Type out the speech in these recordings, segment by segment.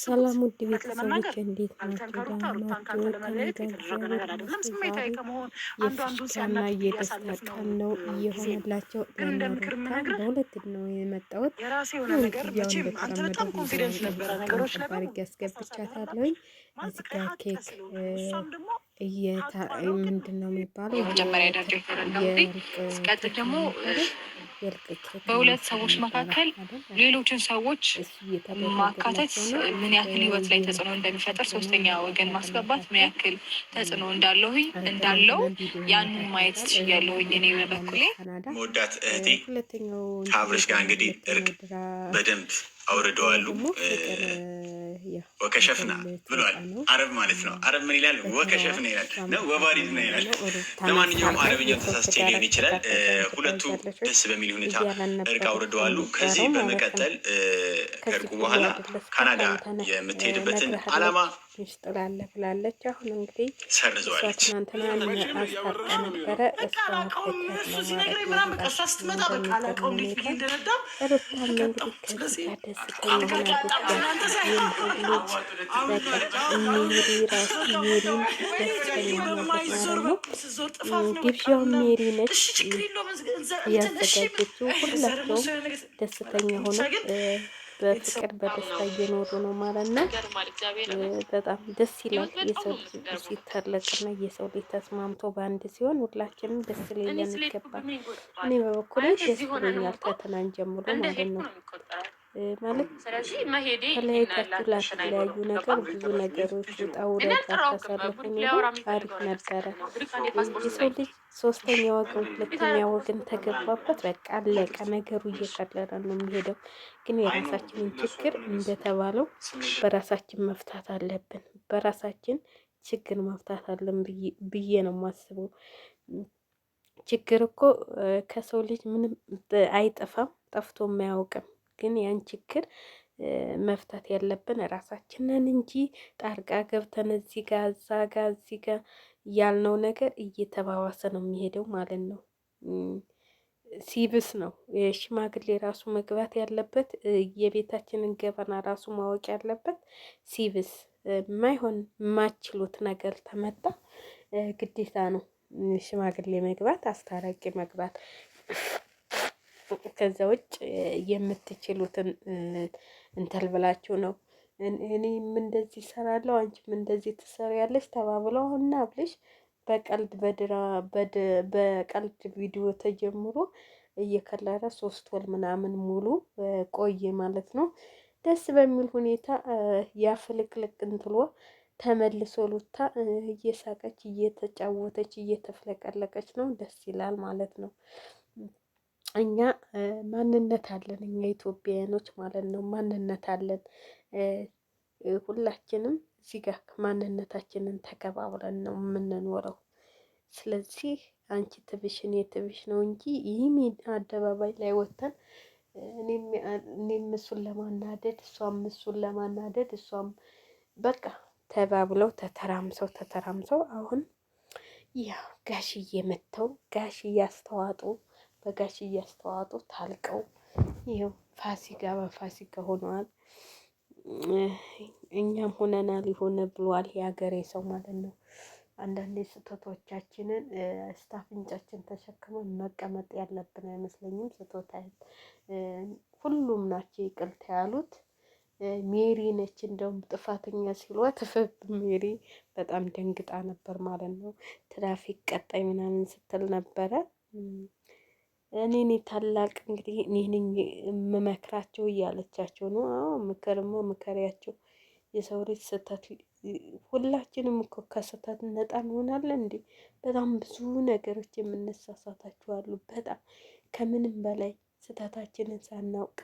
ሰላም ውድ ቤተሰቦች እንዴት ናቸው? ደህና ናቸው? ከኔ ጋር እግዚአብሔር ይመስገን። ዛሬ የፍሽካና የደስታ ቀን ነው እየሆነላቸው ለነሩታ በሁለት ነው የመጣሁት። ያው እንደተለመደው ቪዲዮን አድርጌ አስገብቻታለሁኝ። እዚህ ጋር ኬክ ምንድን ነው የሚባለው የመጀመሪያ ደረጃ የተረዳው ሲቀጥል ደግሞ በሁለት ሰዎች መካከል ሌሎችን ሰዎች ማካተት ምን ያክል ህይወት ላይ ተጽዕኖ እንደሚፈጥር ሶስተኛ ወገን ማስገባት ምን ያክል ተጽዕኖ እንዳለው ያንን ማየት ችያለሁኝ። እኔ በበኩሌ መወዳት እህቴ ከአብርሽ ጋር እንግዲህ እርቅ በደንብ አውርደዋሉ። ወከሸፍና ብሏል። አረብ ማለት ነው። አረብ ምን ይላል? ወከሸፍና ይላል ነው ወባሪድ ነው ይላል። ለማንኛውም አረብኛው ተሳስቼ ሊሆን ይችላል። ሁለቱ ደስ በሚል ሁኔታ እርቅ አውርደዋሉ። ከዚህ በመቀጠል ከእርቁ በኋላ ካናዳ የምትሄድበትን አላማ ሚስጥላለ ብላለች። አሁን እንግዲህ ሰርዘዋለች። ትናንትና አስታርቃ ነበረ። ግብዣው ሜሪ ነች ያዘጋጀችው። ሁላቸውም ደስተኛ ሆኖ በፍቅር በደስታ እየኖሩ ነው ማለት ነው። በጣም ደስ ይላል። የሰው ልጅ ሲታረቅና የሰው ልጅ ተስማምቶ በአንድ ሲሆን ሁላችንም ደስ ሊለን ይገባል። እኔ በበኩሌ ደስ ብሎኛል ከትናንት ጀምሮ ማለት ነው። ማለት ተለያይታችሁ ላትለያዩ ነገር ብዙ ነገሮች ውጣ ውረድ ባታሳልፉ ኖሮ አሪፍ ነበረ። የሰው ልጅ ሶስተኛ ወገን ሁለተኛ ወገን ተገባበት፣ በቃ አለቀ። ነገሩ እየቀለለ ነው የሚሄደው። ግን የራሳችንን ችግር እንደተባለው በራሳችን መፍታት አለብን። በራሳችን ችግር መፍታት አለን ብዬ ነው የማስበው። ችግር እኮ ከሰው ልጅ ምንም አይጠፋም፣ ጠፍቶም አያውቅም። ግን ያን ችግር መፍታት ያለብን ራሳችንን እንጂ ጣልቃ ገብተን እዚህ ጋር እዛ ጋር እዚህ ጋር ያልነው ነገር እየተባባሰ ነው የሚሄደው ማለት ነው። ሲብስ ነው የሽማግሌ ራሱ መግባት ያለበት። የቤታችንን ገበና ራሱ ማወቅ ያለበት ሲብስ የማይሆን የማችሉት ነገር ተመጣ ግዴታ ነው ሽማግሌ መግባት፣ አስታራቂ መግባት። ከዛ ውጭ የምትችሉትን እንተል ብላችሁ ነው እኔም እንደዚህ እሰራለሁ አንቺም እንደዚህ ትሰሪያለሽ ተባብለው እና ብለሽ በቀልድ በቀልድ ቪዲዮ ተጀምሮ እየከለረ 3 ወር ምናምን ሙሉ ቆየ ማለት ነው። ደስ በሚል ሁኔታ ያፍልቅልቅ እንትሎ ተመልሶ ሉታ እየሳቀች እየተጫወተች እየተፍለቀለቀች ነው። ደስ ይላል ማለት ነው። እኛ ማንነት አለን፣ እኛ ኢትዮጵያውያኖች ማለት ነው። ማንነት አለን። ሁላችንም እዚህ ጋር ማንነታችንን ተከባብረን ነው የምንኖረው። ስለዚህ አንቺ ትብሽ እኔ ትብሽ ነው እንጂ ይህም አደባባይ ላይ ወጥተን እኔም እሱን ለማናደድ እሷም ለማናደድ እሷም በቃ ተባብለው ተተራምሰው አሁን ያው ጋሽዬ መተው ጋሽዬ አስተዋጡ በጋሽዬ አስተዋጡ ታልቀው ይኸው ፋሲካ በፋሲካ ሆነዋል። እኛም ሆነናል ይሆነ ብሏል የሀገሬ ሰው ማለት ነው። አንዳንዴ ስህተቶቻችንን እስከ አፍንጫችን ተሸክመን መቀመጥ ያለብን አይመስለኝም። ስህተት ሁሉም ናቸው ይቅርታ ያሉት። ሜሪ ነች እንደውም ጥፋተኛ ሲሏት ሜሪ በጣም ደንግጣ ነበር ማለት ነው። ትራፊክ ቀጣይ ምናምን ስትል ነበረ። እኔ ታላቅ እንግዲህ እኔ ነኝ የምመክራቸው እያለቻቸው ነው። አዎ ምክርማ ምከሪያቸው። የሰው ልጅ ስህተት ሁላችንም እኮ ከስህተት ነፃ እንሆናለን እንዴ? በጣም ብዙ ነገሮች የምንሳሳታቸው አሉ። በጣም ከምንም በላይ ስህተታችንን ሳናውቅ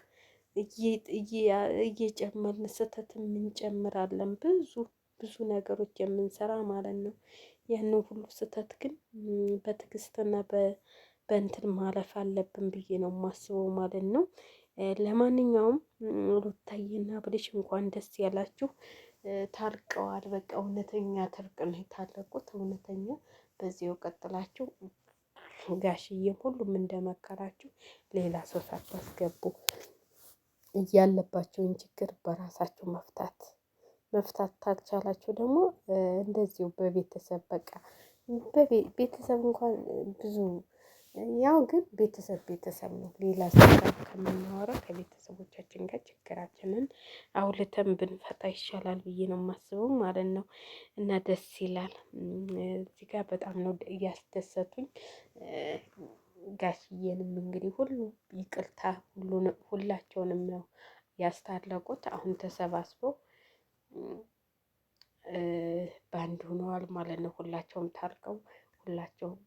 እየጨመርን ስህተት እንጨምራለን። ብዙ ነገሮች የምንሰራ ማለት ነው። ያንን ሁሉ ስህተት ግን በትዕግስትና በእንትን ማለፍ አለብን ብዬ ነው የማስበው ማለት ነው። ለማንኛውም ሩታዬና አብርሽ እንኳን ደስ ያላችሁ፣ ታርቀዋል። በቃ እውነተኛ ትርቅ ነው የታረቁት። እውነተኛ በዚሁ ቀጥላችሁ ጋሽዬም ሁሉም እንደመከራችሁ ሌላ ሰው ሳታስገቡ ያለባቸውን ችግር በራሳቸው መፍታት ካልቻላችሁ ደግሞ እንደዚሁ በቤተሰብ በቃ ቤተሰብ እንኳን ብዙ ያው ግን ቤተሰብ ነው። ሌላ ሰው ከምናወራ ከቤተሰቦቻችን ጋር ችግራችንን አውልተን ብንፈታ ይሻላል ብዬ ነው የማስበው ማለት ነው። እና ደስ ይላል። እዚህ ጋር በጣም ነው እያስደሰቱኝ። ጋሽዬንም እንግዲህ ሁሉ ይቅርታ ሁላቸውንም ነው ያስታረቁት። አሁን ተሰባስበው በአንድ ሆነዋል ማለት ነው። ሁላቸውም ታርቀው ሁላቸውም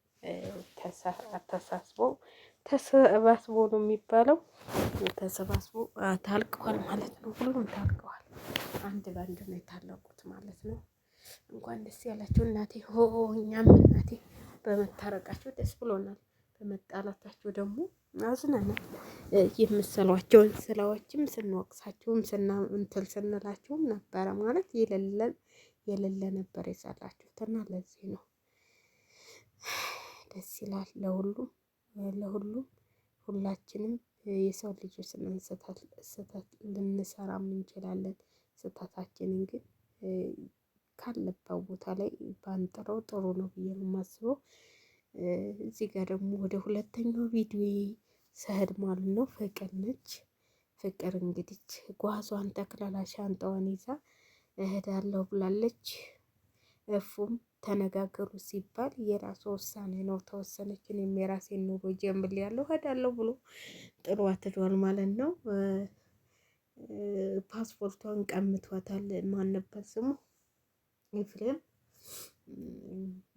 ተሰባስበው ነው የሚባለው። ተሰባስበው ታልቀዋል ማለት ነው። ሁሉም ታልቀዋል። አንድ በአንድ ነው የታረቁት ማለት ነው። እንኳን ደስ ያላቸው እናቴ። እኛም እናቴ በመታረቃቸው ደስ ብሎናል። በመጣላታቸው ደግሞ አዝነናል። የምሰሏቸውን ስራዎችም ስንወቅሳቸውም እንትን ስንላቸውም ነበረ ማለት የሌለ ነበር የሰራችሁት እና ለዚህ ነው ደስ ይላል። ለሁሉም ሁላችንም የሰው ልጆች ስህተት ልንሰራም እንችላለን። ስህተታችንን ግን ካለበት ቦታ ላይ ባንጥረው ጥሩ ነው ብዬ ነው የማስበው። እዚህ ጋር ደግሞ ወደ ሁለተኛው ቪዲዮ ስሄድ ማለት ነው ፍቅር ነች። ፍቅር እንግዲህ ጓዟን ጠቅላላ ሻንጣዋን ይዛ እሄዳለሁ ብላለች። እፉም ተነጋገሩ ሲባል የራሱ ውሳኔ ነው። ተወሰነች። እኔም የራሴን ኑሮ ጀምሬያለሁ እሄዳለሁ ብሎ ጥሏት ሄዷል ማለት ነው። ፓስፖርቷን ቀምቷታል። ማን ነበር ስሙ? ኤፍሬም።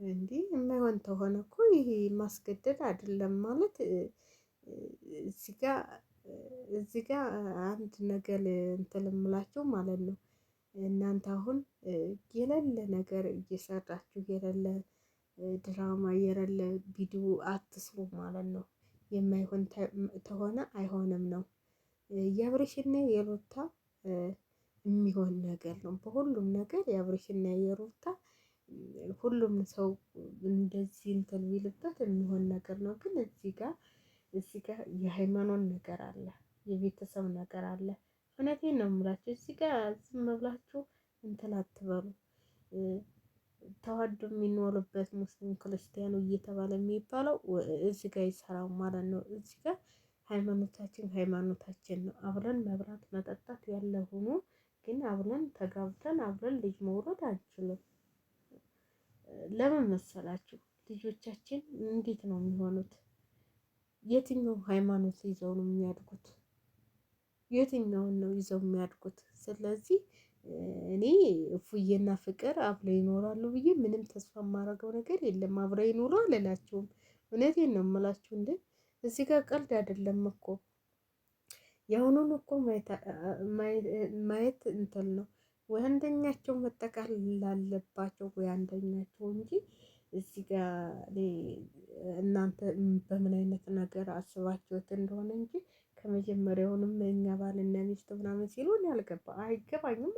እንዲህ የማይሆን ተሆነ እኮ ይሄ ማስገደድ አይደለም ማለት እዚህ ጋ አንድ ነገር እንትን እምላችሁ ማለት ነው። እናንተ አሁን የሌለ ነገር እየሰራችሁ የሌለ ድራማ የሌለ ቪዲዮ አትስሩ ማለት ነው። የማይሆን ተሆነ አይሆንም ነው። የአብርሽና የሩታ የሚሆን ነገር ነው። በሁሉም ነገር የአብርሽና የሩታ ሁሉም ሰው እንደዚህ እንትን ቢልበት የሚሆን ነገር ነው። ግን እዚህ ጋር የሃይማኖት ነገር አለ፣ የቤተሰብ ነገር አለ። እውነቴን ነው የምላችሁ። እዚህ ጋር ዝም ብላችሁ እንትን አትበሉ። ተዋዶ የሚኖርበት ሙስሊም ክርስቲያኑ እየተባለ የሚባለው እዚህ ጋር ይሰራው ማለት ነው። እዚህ ጋር ሃይማኖታችን ነው። አብረን መብራት መጠጣት ያለ ሆኖ ግን አብረን ተጋብተን አብረን ልጅ መውለድ አንችልም። ለምን መሰላችሁ? ልጆቻችን እንዴት ነው የሚሆኑት? የትኛው ሃይማኖት ይዘው ነው የሚያድጉት? የትኛውን ነው ይዘው የሚያድጉት? ስለዚህ እኔ እፉዬና ፍቅር አብረው ይኖራሉ ብዬ ምንም ተስፋ የማደርገው ነገር የለም። አብረው ይኖሩ አልላቸውም። እውነቴን ነው የምላችሁ። እንዴ እዚህ ጋር ቀልድ አይደለም እኮ። የአሁኑን እኮ ማየት እንትን ነው ወይ አንደኛቸው መጠቃለል አለባቸው ወይ አንደኛቸው እንጂ እዚህ ጋር እናንተ በምን አይነት ነገር አስባችሁት እንደሆነ እንጂ ከመጀመሪያውንም እኛ ባልና ሚስት ምናምን ሲሉን አይገባኝም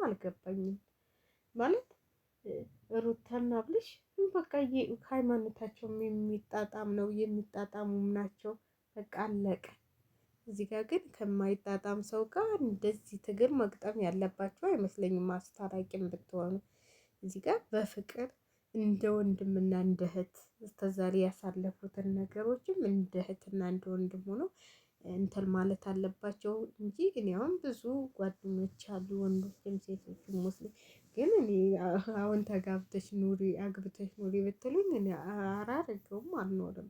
ማለት ሩታና አብርሽ በቃ ሃይማኖታቸውም የሚጣጣም ነው፣ የሚጣጣሙም ናቸው። በቃ አለቀ። እዚህ ጋር ግን ከማይጣጣም ሰው ጋር እንደዚህ ትግል መግጠም ያለባቸው አይመስለኝም። አስታራቂም ብትሆኑ እዚህ ጋር በፍቅር እንደ ወንድምና እንደ እህት እስከዛሬ ያሳለፉትን ነገሮችም እንደ እህትና እንደ ወንድም ሆነው እንትን ማለት አለባቸው እንጂ እኔ አሁን ብዙ ጓደኞች አሉ ወንዶችም ሴቶችም ሙስሊም ግን እኔ አሁን ተጋብተሽ ኑሪ አግብተሽ ኑሪ ብትሉኝ እኔ አላደርገውም፣ አልኖርም።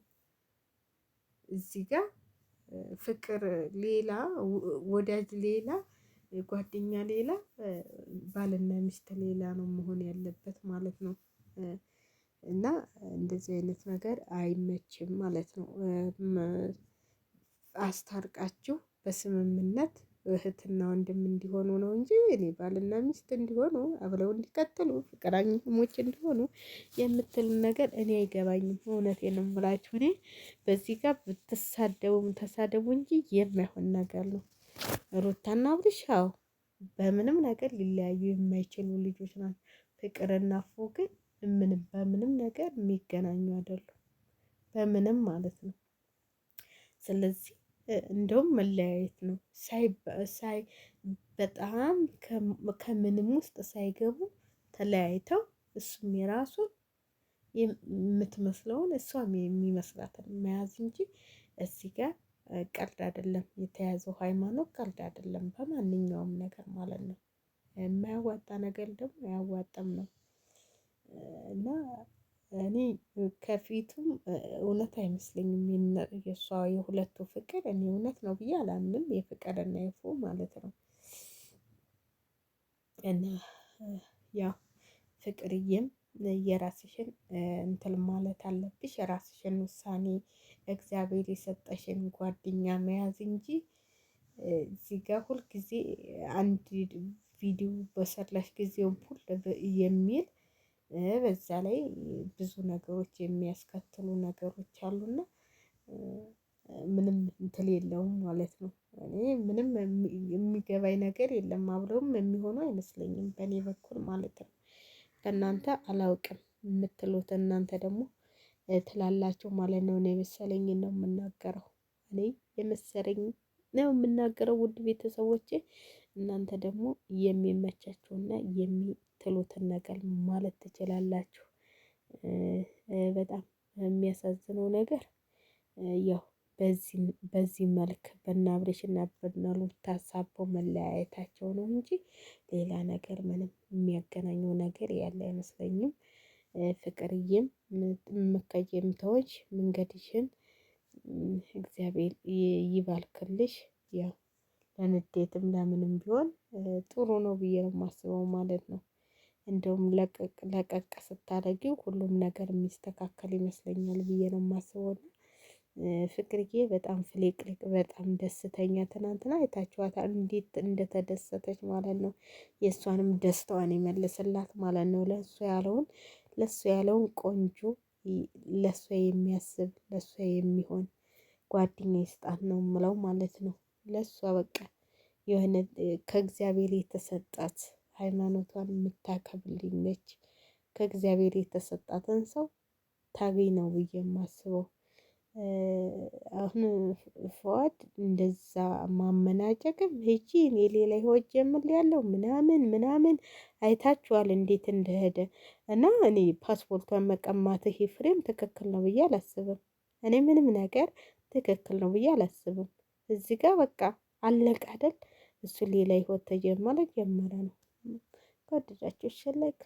እዚህ ጋር ፍቅር ሌላ፣ ወዳጅ ሌላ፣ ጓደኛ ሌላ፣ ባልና ሚስት ሌላ ነው መሆን ያለበት ማለት ነው። እና እንደዚህ አይነት ነገር አይመችም ማለት ነው። አስታርቃችሁ በስምምነት እህትና ወንድም እንዲሆኑ ነው እንጂ እኔ ባልና ሚስት እንዲሆኑ አብረው እንዲቀጥሉ ፍቅረኛሞች እንዲሆኑ የምትል ነገር እኔ አይገባኝም። እውነቴን ነው የምላችሁ። እኔ በዚህ ጋር ብትሳደቡም ተሳደቡ እንጂ የማይሆን ነገር ነው። ሩታና አብርሽ በምንም ነገር ሊለያዩ የማይችሉ ልጆች ናቸው። ፍቅርና እፉ ግን በምንም ነገር የሚገናኙ አይደሉም። በምንም ማለት ነው። ስለዚህ እንደውም መለያየት ነው። ሳይ በጣም ከምንም ውስጥ ሳይገቡ ተለያይተው እሱም የራሱን የምትመስለውን እሷም የሚመስላትን መያዝ እንጂ እዚህ ጋር ቀልድ አይደለም። የተያዘው ሃይማኖት ቀልድ አይደለም፣ በማንኛውም ነገር ማለት ነው። የማያዋጣ ነገር ደግሞ አያዋጣም ነው እና እኔ ከፊቱም እውነት አይመስለኝም የእሷ የሁለቱ ፍቅር እኔ እውነት ነው ብዬ አላምንም። የፍቅርና የፉ ማለት ነው እና ያው ፍቅርዬም የራስሽን እንትን ማለት አለብሽ። የራስሽን ውሳኔ እግዚአብሔር የሰጠሽን ጓደኛ መያዝ እንጂ እዚህ ጋር ሁልጊዜ አንድ ቪዲዮ በሰራሽ ጊዜውም ሁሉ የሚል በዛ ላይ ብዙ ነገሮች የሚያስከትሉ ነገሮች አሉና ምንም እንትን የለውም ማለት ነው። እኔ ምንም የሚገባኝ ነገር የለም። አብረውም የሚሆኑ አይመስለኝም በእኔ በኩል ማለት ነው። ከእናንተ አላውቅም የምትሉት እናንተ ደግሞ ትላላችሁ ማለት ነው። እኔ የመሰለኝ ነው የምናገረው፣ እኔ የመሰለኝ ነው የምናገረው። ውድ ቤተሰቦቼ እናንተ ደግሞ የሚመቻችሁና የሚትሉትን ነገር ማለት ትችላላችሁ። በጣም የሚያሳዝነው ነገር ያው በዚህ መልክ በእነ አብርሽና በእነ ሩታ ታሳበው መለያየታቸው ነው እንጂ ሌላ ነገር ምንም የሚያገናኘው ነገር ያለ አይመስለኝም። ፍቅርዬም መቀየም ተወች፣ መንገድሽን እግዚአብሔር ይባርክልሽ። ያው ለንዴትም ለምንም ቢሆን ጥሩ ነው ብዬ ነው የማስበው ማለት ነው። እንደውም ለቀቅ ስታደርጊው ሁሉም ነገር የሚስተካከል ይመስለኛል ብዬ ነው የማስበው። ፍቅርዬ በጣም ፍሌቅልቅ፣ በጣም ደስተኛ፣ ትናንትና አይታችኋታል እንዴት እንደተደሰተች ማለት ነው። የእሷንም ደስታዋን ይመልስላት ማለት ነው። ለእሱ ያለውን ቆንጆ፣ ለእሷ የሚያስብ ለእሷ የሚሆን ጓደኛ ይስጣት ነው የምለው ማለት ነው። ለእሷ በቃ የሆነ ከእግዚአብሔር የተሰጣት ሃይማኖቷን የምታከብልኝ ነች። ከእግዚአብሔር የተሰጣትን ሰው ታገኝ ነው ብዬ የማስበው። አሁን ፉአድ እንደዛ ማመናጨቅም ሂጂ እኔ ሌላ ህይወት ጀምሬያለሁ ምናምን ምናምን አይታችኋል እንዴት እንደሄደ እና እኔ ፓስፖርቷን መቀማትህ ኤፍሬም ትክክል ነው ብዬ አላስብም። እኔ ምንም ነገር ትክክል ነው ብዬ አላስብም። እዚህ ጋር በቃ አለቀ አይደል? እሱ ሌላ ህይወት ተጀመረ ጀመረ ነው። ከወደዳችሁ ላይክ